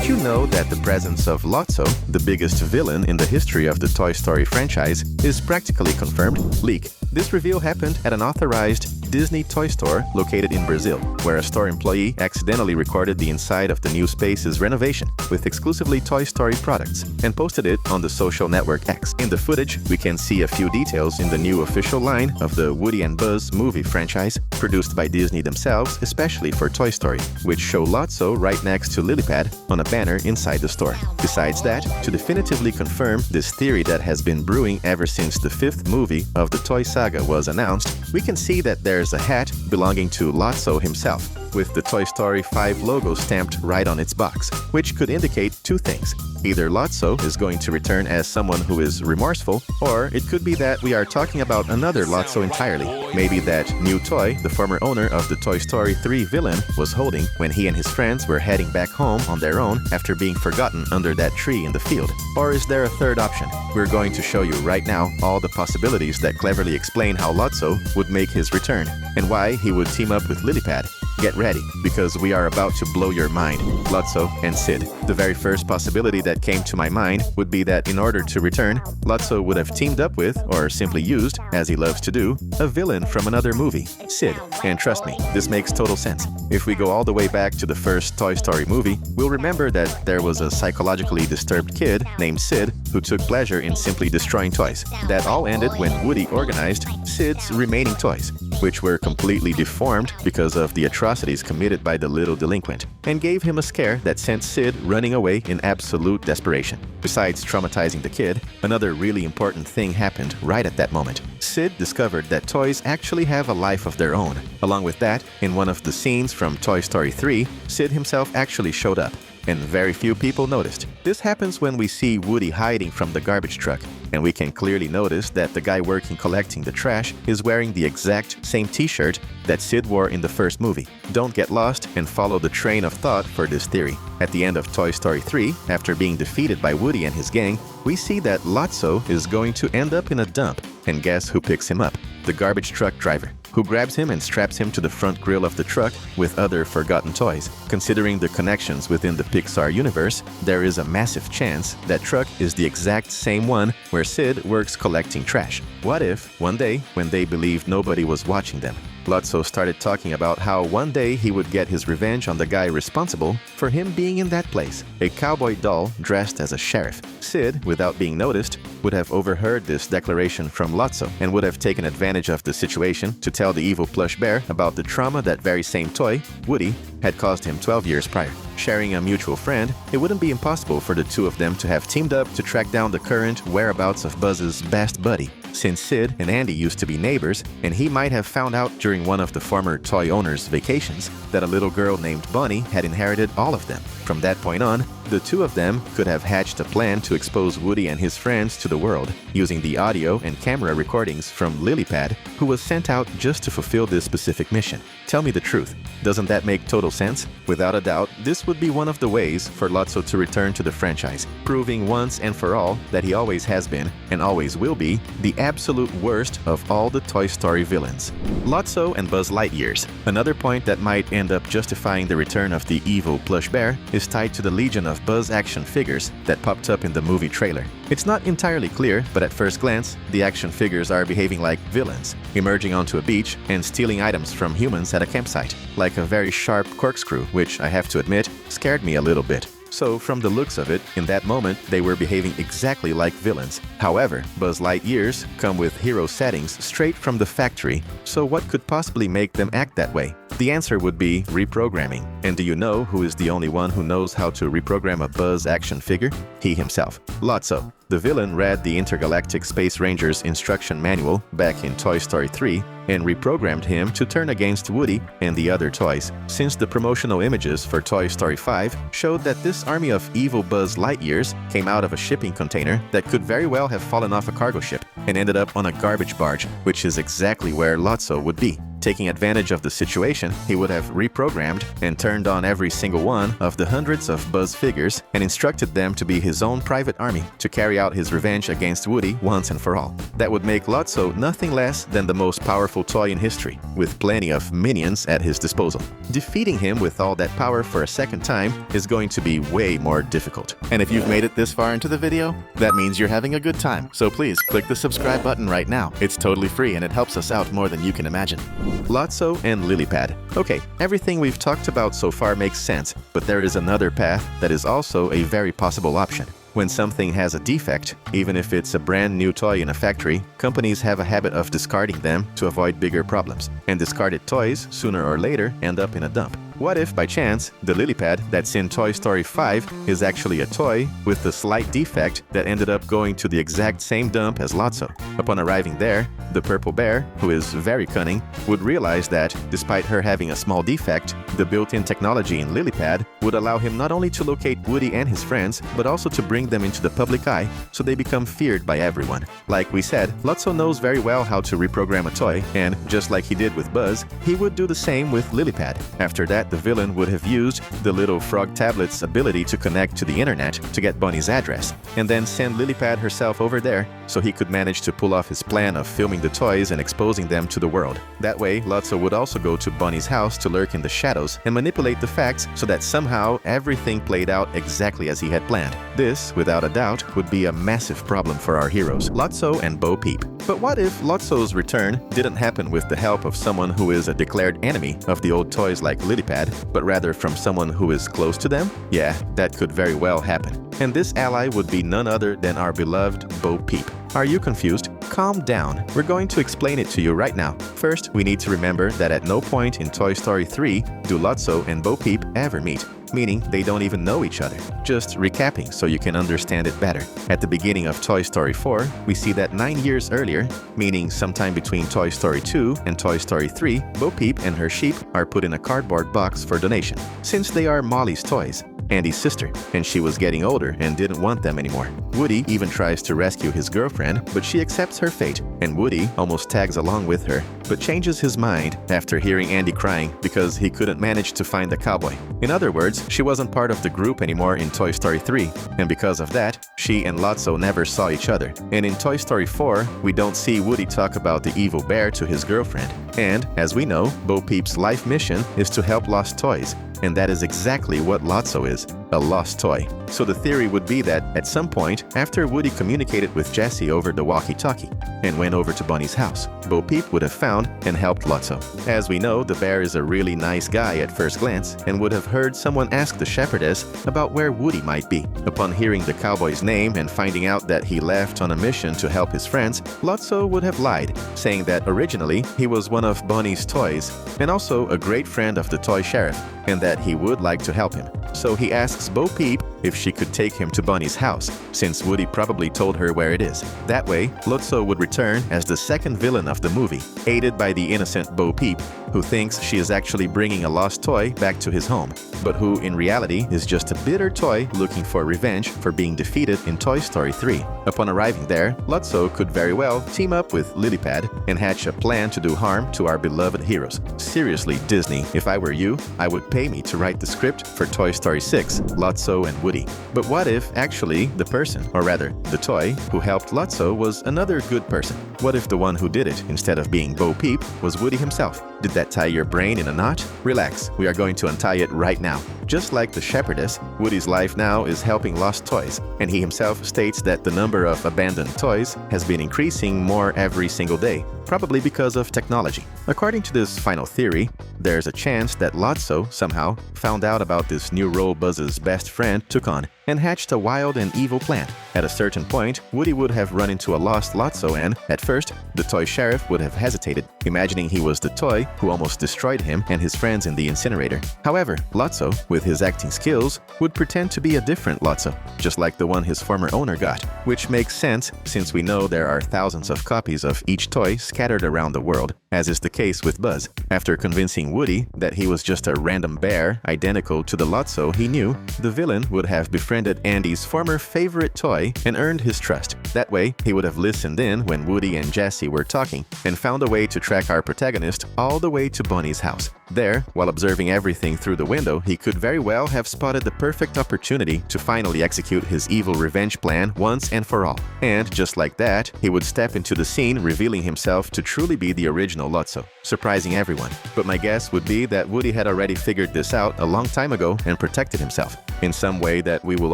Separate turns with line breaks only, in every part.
Did you know that the presence of Lotso, the biggest villain in the history of the Toy Story franchise, is practically confirmed? Leak. This reveal happened at an authorized Disney toy store located in Brazil, where a store employee accidentally recorded the inside of the new space's renovation with exclusively Toy Story products and posted it on the social network X. In the footage, we can see a few details in the new official line of the Woody and Buzz movie franchise, produced by Disney themselves especially for Toy Story, which show Lotso right next to Lilypad on a banner inside the store. Besides that, to definitively confirm this theory that has been brewing ever since the 5th movie of the Toy Saga was announced, we can see that there's a hat belonging to Lotso himself, with the Toy Story 5 logo stamped right on its box, which could indicate two things. Either Lotso is going to return as someone who is remorseful, or it could be that we are talking about another Lotso entirely. Maybe that new toy the former owner of the Toy Story 3 villain was holding when he and his friends were heading back home on their own after being forgotten under that tree in the field. Or is there a third option? We're going to show you right now all the possibilities that cleverly explain how Lotso would make his return, and why he would team up with Lilypad. Get ready, because we are about to blow your mind. Lotso and Sid. The very first possibility that came to my mind would be that in order to return, Lotso would have teamed up with, or simply used, as he loves to do, a villain from another movie, Sid. And trust me, this makes total sense. If we go all the way back to the first Toy Story movie, we'll remember that there was a psychologically disturbed kid named Sid who took pleasure in simply destroying toys. That all ended when Woody organized Sid's remaining toys, which were completely deformed because of the atrocities committed by the little delinquent, and gave him a scare that sent Sid running away in absolute desperation. Besides traumatizing the kid, another really important thing happened right at that moment. Sid discovered that toys actually have a life of their own. Along with that, in one of the scenes from Toy Story 3, Sid himself actually showed up, and very few people noticed. This happens when we see Woody hiding from the garbage truck, and we can clearly notice that the guy working collecting the trash is wearing the exact same t-shirt that Sid wore in the first movie. Don't get lost and follow the train of thought for this theory. At the end of Toy Story 3, after being defeated by Woody and his gang, we see that Lotso is going to end up in a dump, and guess who picks him up? The garbage truck driver, who grabs him and straps him to the front grille of the truck with other forgotten toys. Considering the connections within the Pixar universe, there is a massive chance that truck is the exact same one where Sid works collecting trash. What if, one day, when they believed nobody was watching them, Lotso started talking about how one day he would get his revenge on the guy responsible for him being in that place, a cowboy doll dressed as a sheriff. Sid, without being noticed, would have overheard this declaration from Lotso and would have taken advantage of the situation to tell the evil plush bear about the trauma that very same toy, Woody, had caused him 12 years prior. Sharing a mutual friend, it wouldn't be impossible for the two of them to have teamed up to track down the current whereabouts of Buzz's best buddy, since Sid and Andy used to be neighbors, and he might have found out during one of the former toy owner's vacations that a little girl named Bonnie had inherited all of them. From that point on, the two of them could have hatched a plan to expose Woody and his friends to the world, using the audio and camera recordings from Lilypad, who was sent out just to fulfill this specific mission. Tell me the truth, doesn't that make total sense? Without a doubt, this would be one of the ways for Lotso to return to the franchise, proving once and for all that he always has been, and always will be, the absolute worst of all the Toy Story villains. Lotso and Buzz Lightyears. Another point that might end up justifying the return of the evil plush bear is tied to the legion of Buzz action figures that popped up in the movie trailer. It's not entirely clear, but at first glance, the action figures are behaving like villains, emerging onto a beach and stealing items from humans at a campsite, like a very sharp corkscrew, which I have to admit, scared me a little bit. So, from the looks of it, in that moment, they were behaving exactly like villains. However, Buzz Lightyears come with hero settings straight from the factory, so what could possibly make them act that way? The answer would be reprogramming. And do you know who is the only one who knows how to reprogram a Buzz action figure? He himself, Lotso. The villain read the Intergalactic Space Ranger's instruction manual back in Toy Story 3 and reprogrammed him to turn against Woody and the other toys, since the promotional images for Toy Story 5 showed that this army of evil Buzz Lightyears came out of a shipping container that could very well have fallen off a cargo ship and ended up on a garbage barge, which is exactly where Lotso would be. Taking advantage of the situation, he would have reprogrammed and turned on every single one of the hundreds of Buzz figures and instructed them to be his own private army to carry out his revenge against Woody once and for all. That would make Lotso nothing less than the most powerful toy in history, with plenty of minions at his disposal. Defeating him with all that power for a second time is going to be way more difficult. And if you've made it this far into the video, that means you're having a good time. So please click the subscribe button right now. It's totally free and it helps us out more than you can imagine. Lotso and Lilypad. Okay, everything we've talked about so far makes sense, but there is another path that is also a very possible option. When something has a defect, even if it's a brand new toy in a factory, companies have a habit of discarding them to avoid bigger problems. And discarded toys, sooner or later, end up in a dump. What if, by chance, the Lilypad that's in Toy Story 5 is actually a toy with a slight defect that ended up going to the exact same dump as Lotso? Upon arriving there, the purple bear, who is very cunning, would realize that, despite her having a small defect, the built-in technology in Lilypad would allow him not only to locate Woody and his friends, but also to bring them into the public eye so they become feared by everyone. Like we said, Lotso knows very well how to reprogram a toy, and just like he did with Buzz, he would do the same with Lilypad. After that, the villain would have used the little frog tablet's ability to connect to the internet to get Bunny's address, and then send Lilypad herself over there so he could manage to pull off his plan of filming the toys and exposing them to the world. That way, Lotso would also go to Bunny's house to lurk in the shadows and manipulate the facts so that somehow everything played out exactly as he had planned. This, without a doubt, would be a massive problem for our heroes, Lotso and Bo Peep. But what if Lotso's return didn't happen with the help of someone who is a declared enemy of the old toys like Lilypad, but rather from someone who is close to them? Yeah, that could very well happen. And this ally would be none other than our beloved Bo Peep. Are you confused? Calm down. We're going to explain it to you right now. First, we need to remember that at no point in Toy Story 3 do Lotso and Bo Peep ever meet, meaning they don't even know each other. Just recapping so you can understand it better. At the beginning of Toy Story 4, we see that 9 years earlier, meaning sometime between Toy Story 2 and Toy Story 3, Bo Peep and her sheep are put in a cardboard box for donation, since they are Molly's toys, Andy's sister, and she was getting older and didn't want them anymore. Woody even tries to rescue his girlfriend, but she accepts her fate, and Woody almost tags along with her, but changes his mind after hearing Andy crying because he couldn't manage to find the cowboy. In other words, she wasn't part of the group anymore in Toy Story 3, and because of that, she and Lotso never saw each other. And in Toy Story 4, we don't see Woody talk about the evil bear to his girlfriend. And, as we know, Bo Peep's life mission is to help lost toys, and that is exactly what Lotso is, a lost toy. So the theory would be that at some point, after Woody communicated with Jessie over the walkie-talkie and went over to Bunny's house, Bo Peep would have found and helped Lotso. As we know, the bear is a really nice guy at first glance and would have heard someone ask the shepherdess about where Woody might be. Upon hearing the cowboy's name and finding out that he left on a mission to help his friends, Lotso would have lied, saying that originally he was one of Bunny's toys and also a great friend of the toy sheriff, and that he would like to help him. So he asks Bo Peep if she could take him to Bunny's house, since Woody probably told her where it is. That way, Lotso would return as the second villain of the movie, aided by the innocent Bo Peep, who thinks she is actually bringing a lost toy back to his home, but who in reality is just a bitter toy looking for revenge for being defeated in Toy Story 3. Upon arriving there, Lotso could very well team up with Lilypad and hatch a plan to do harm to our beloved heroes. Seriously, Disney, if I were you, I would pay me to write the script for Toy Story 6, Lotso and Woody. But what if actually the person, or rather the toy, who helped Lotso was another good person? What if the one who did it, instead of being Bo Peep, was Woody himself? Did that tie your brain in a knot? Relax, we are going to untie it right now. Just like the shepherdess, Woody's life now is helping lost toys, and he himself states that the number of abandoned toys has been increasing more every single day, probably because of technology. According to this final theory, there's a chance that Lotso somehow found out about this new role Buzz's best friend took on and hatched a wild and evil plan. At a certain point, Woody would have run into a lost Lotso and, at first, the toy sheriff would have hesitated, imagining he was the toy who almost destroyed him and his friends in the incinerator. However, Lotso, with his acting skills, would pretend to be a different Lotso, just like the one his former owner got, which makes sense since we know there are thousands of copies of each toy scattered around the world, as is the case with Buzz. After convincing Woody that he was just a random bear identical to the Lotso he knew, the villain would have befriended Andy's former favorite toy and earned his trust. That way, he would have listened in when Woody and Jessie were talking and found a way to track our protagonist all the way to Bunny's house. There, while observing everything through the window, he could very well have spotted the perfect opportunity to finally execute his evil revenge plan once and for all. And just like that, he would step into the scene, revealing himself to truly be the original Lotso, surprising everyone. But my guess would be that Woody had already figured this out a long time ago and protected himself, in some way that we will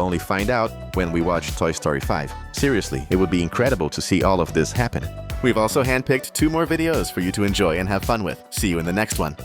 only find out when we watch Toy Story 5. Seriously, it would be incredible to see all of this happen. We've also handpicked 2 more videos for you to enjoy and have fun with. See you in the next one.